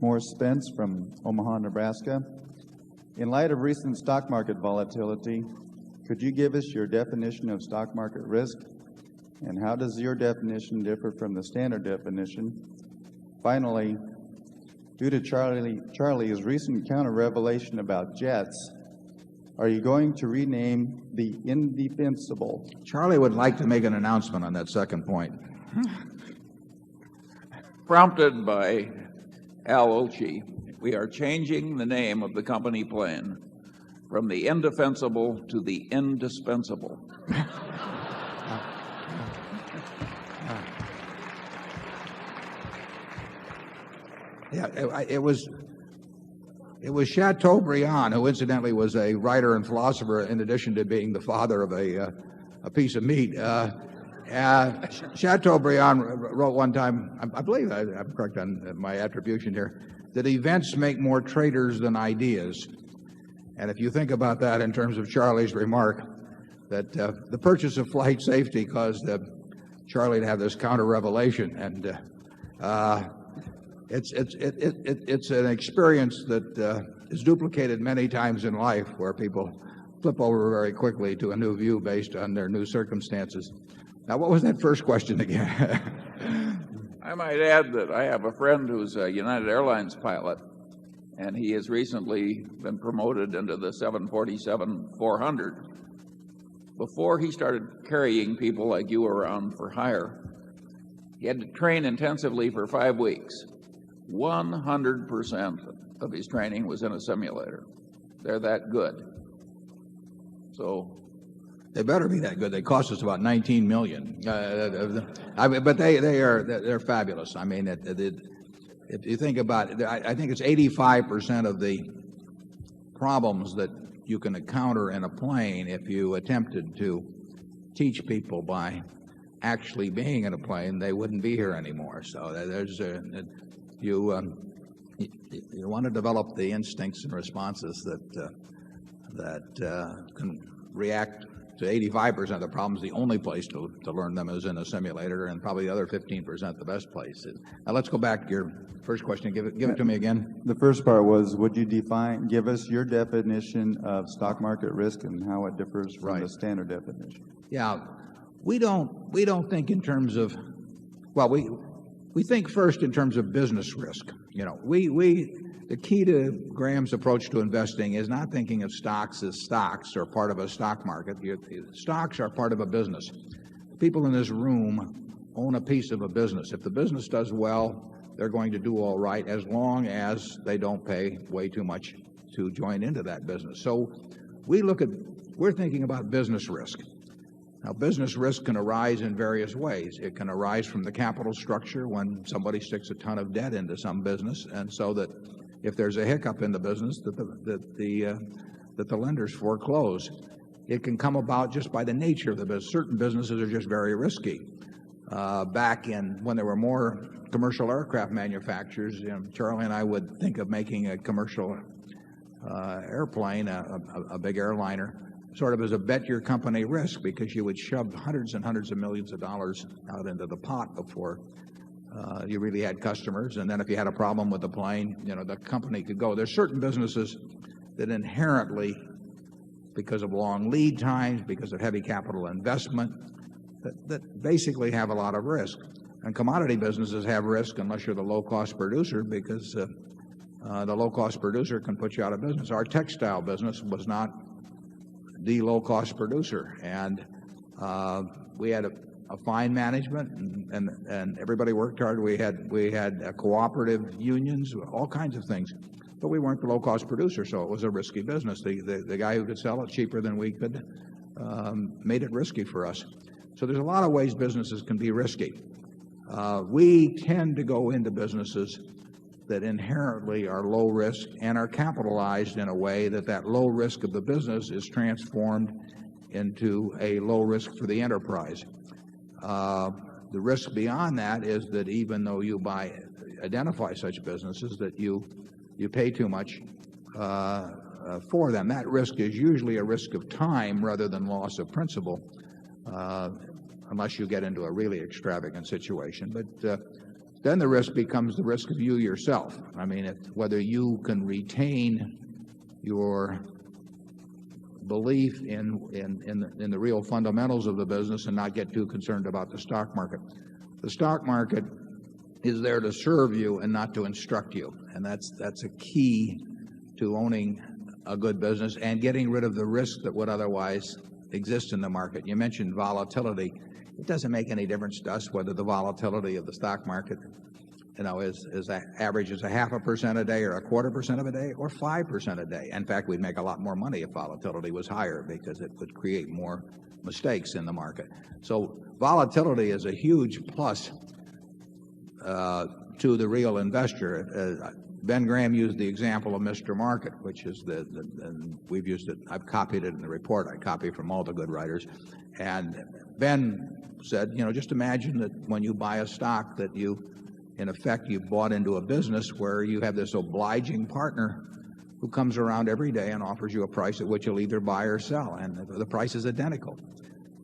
Morris Spence from Omaha, Nebraska. In light of recent stock market volatility, could you give us your definition of stock market risk, and how does your definition differ from the standard definition? Finally, due to Charlie's recent counter-revelation about jets, are you going to rename the Indefensible? Charlie would like to make an announcement on that second point. Prompted by Al Olchi, we are changing the name of the company plane from the Indefensible to the Indispensable. Yeah, it was Chateaubriand, who incidentally was a writer and philosopher in addition to being the father of a piece of meat. Chateaubriand wrote one time, I believe I'm correct on my attribution here, that events make more traders than ideas. And if you think about that in terms of Charlie's remark, that the purchase of flight safety caused Charlie to have this counter-revelation, and it's an experience that is duplicated many times in life, where people flip over very quickly to a new view based on their new circumstances. Now, what was that first question again? I might add that I have a friend who's a United Airlines pilot, and he has recently been promoted into the 747-400. Before he started carrying people like you around for hire, he had to train intensively for 5 weeks. 100% of his training was in a simulator. They're that good. So they better be that good. They cost us about $19 million. But they're fabulous. I mean, if you think about it, I think it's 85% of the problems that you can encounter in a plane if you attempted to teach people by actually being in a plane, they wouldn't be here anymore. So there's you want to develop the instincts and responses that can react to 85% of the problems. The only place to learn them is in a simulator, and probably the other 15% the best place. Now let's go back to your first question. Give it to me again. The first part was, would you give us your definition of stock market risk and how it differs from the standard definition? Yeah, we don't think in terms of, well, we think first in terms of business risk. You know, the key to Graham's approach to investing is not thinking of stocks as stocks or part of a stock market. Stocks are part of a business. The people in this room own a piece of a business. If the business does well, they're going to do all right, as long as they don't pay way too much to join into that business. So we're thinking about business risk. Now, business risk can arise in various ways. It can arise from the capital structure when somebody sticks a ton of debt into some business, and so that if there's a hiccup in the business, that the lenders foreclose. It can come about just by the nature of the business. Certain businesses are just very risky. Back when there were more commercial aircraft manufacturers, Charlie and I would think of making a commercial airplane, a big airliner, sort of as a bet your company risk, because you would shove hundreds and hundreds of millions of dollars out into the pot before you really had customers. And then if you had a problem with the plane, the company could go. There's certain businesses that inherently, because of long lead times, because of heavy capital investment, that basically have a lot of risk. And commodity businesses have risk unless you're the low-cost producer, because the low-cost producer can put you out of business. Our textile business was not the low-cost producer, and we had a fine management, and everybody worked hard. We had cooperative unions, all kinds of things, but we weren't the low-cost producer, so it was a risky business. The guy who could sell it cheaper than we could made it risky for us. So there's a lot of ways businesses can be risky. We tend to go into businesses that inherently are low risk and are capitalized in a way that low risk of the business is transformed into a low risk for the enterprise. The risk beyond that is that even though you identify such businesses, that you pay too much for them. That risk is usually a risk of time rather than loss of principal, unless you get into a really extravagant situation. But then the risk becomes the risk of you yourself. I mean, whether you can retain your belief in the real fundamentals of the business and not get too concerned about the stock market. The stock market is there to serve you and not to instruct you, and that's a key to owning a good business and getting rid of the risk that would otherwise exist in the market. You mentioned volatility. It doesn't make any difference to us whether the volatility of the stock market, is averages 0.5% a day or 0.25% of a day or 5% a day. In fact, we'd make a lot more money if volatility was higher because it would create more mistakes in the market. So volatility is a huge plus to the real investor. Ben Graham used the example of Mr. Market, which is and we've used it. I've copied it in the report. I copy from all the good writers. And Ben said, just imagine that when you buy a stock that in effect, you've bought into a business where you have this obliging partner who comes around every day and offers you a price at which you'll either buy or sell, and the price is identical.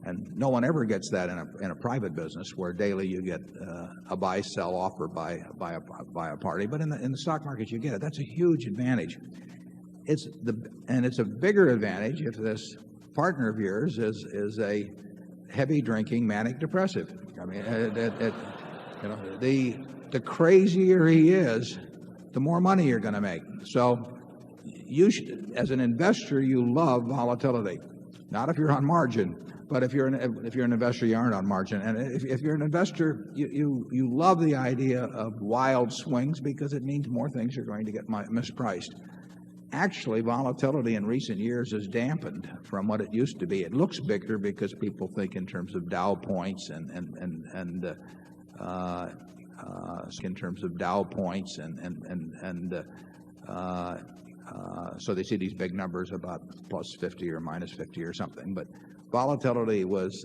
And no one ever gets that in a private business where daily you get a buy-sell offer by a party. But in the stock market, you get it. That's a huge advantage. And it's a bigger advantage if this partner of yours is a heavy-drinking manic depressive. I mean, the crazier he is, the more money you're going to make. So you should, as an investor, you love volatility. Not if you're on margin, but if you're an investor, you aren't on margin. And if you're an investor, you love the idea of wild swings because it means more things are going to get mispriced. Actually, volatility in recent years has dampened from what it used to be. It looks bigger because people think in terms of Dow points so they see these big numbers about plus 50 or minus 50 or something. But volatility was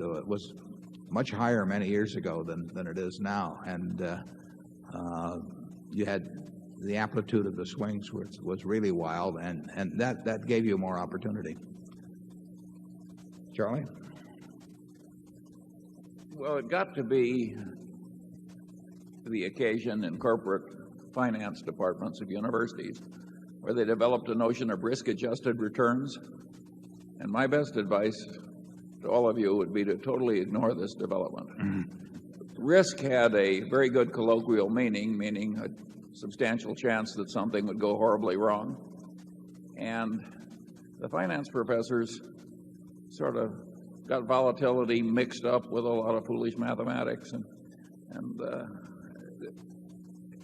much higher many years ago than it is now, and you had the amplitude of the swings was really wild, and that gave you more opportunity. Charlie? Well, it got to be the occasion in corporate finance departments of universities where they developed a notion of risk-adjusted returns. And my best advice to all of you would be to totally ignore this development. Risk had a very good colloquial meaning a substantial chance that something would go horribly wrong. And the finance professors sort of got volatility mixed up with a lot of foolish mathematics. And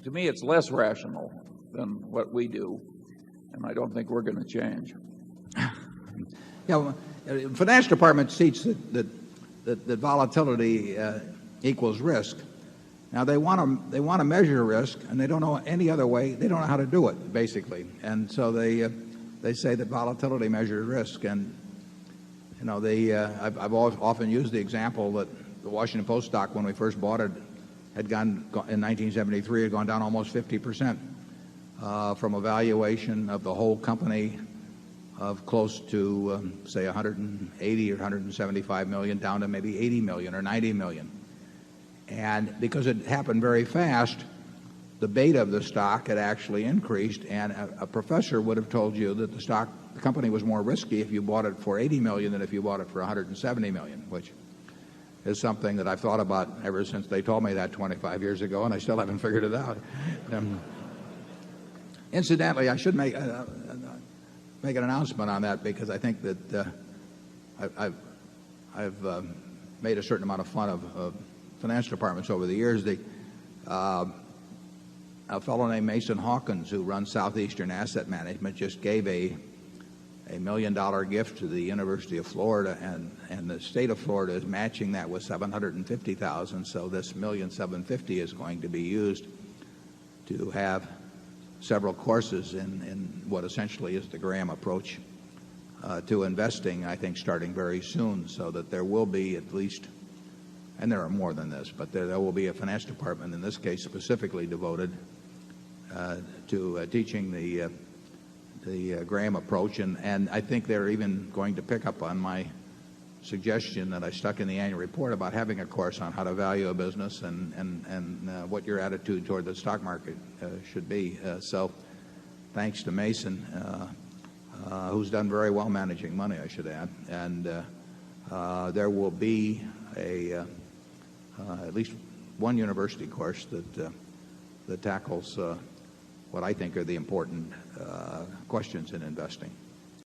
to me, it's less rational than what we do. And I don't think we're going to change. Yeah, finance department teach that volatility equals risk. Now they want to measure risk, and they don't know any other way. They don't know how to do it, basically. And so they say that volatility measures risk. And I've often used the example that the Washington Post stock, when we first bought it, had gone in 1973, had gone down almost 50%. From a valuation of the whole company of close to, say, 180 or 175 million down to maybe 80 million or 90 million. And because it happened very fast, the beta of the stock had actually increased, and a professor would have told you that the company was more risky if you bought it for 80 million than if you bought it for 170 million, which is something that I've thought about ever since they told me that 25 years ago, and I still haven't figured it out. Incidentally, I should make an announcement on that, because I think that I've made a certain amount of fun of finance departments over the years. A fellow named Mason Hawkins, who runs Southeastern Asset Management, just gave a $1 million gift to the University of Florida, and the state of Florida is matching that with $750,000. So this $1,750,000 is going to be used to have several courses in what essentially is the Graham approach to investing, I think, starting very soon, so that there will be at least, and there are more than this, but there will be a finance department, in this case specifically devoted to teaching the Graham approach. And I think they're even going to pick up on my suggestion that I stuck in the annual report about having a course on how to value a business and what your attitude toward the stock market should be. So thanks to Mason, who's done very well managing money, I should add. And there will be at least one university course that tackles what I think are the important questions in investing.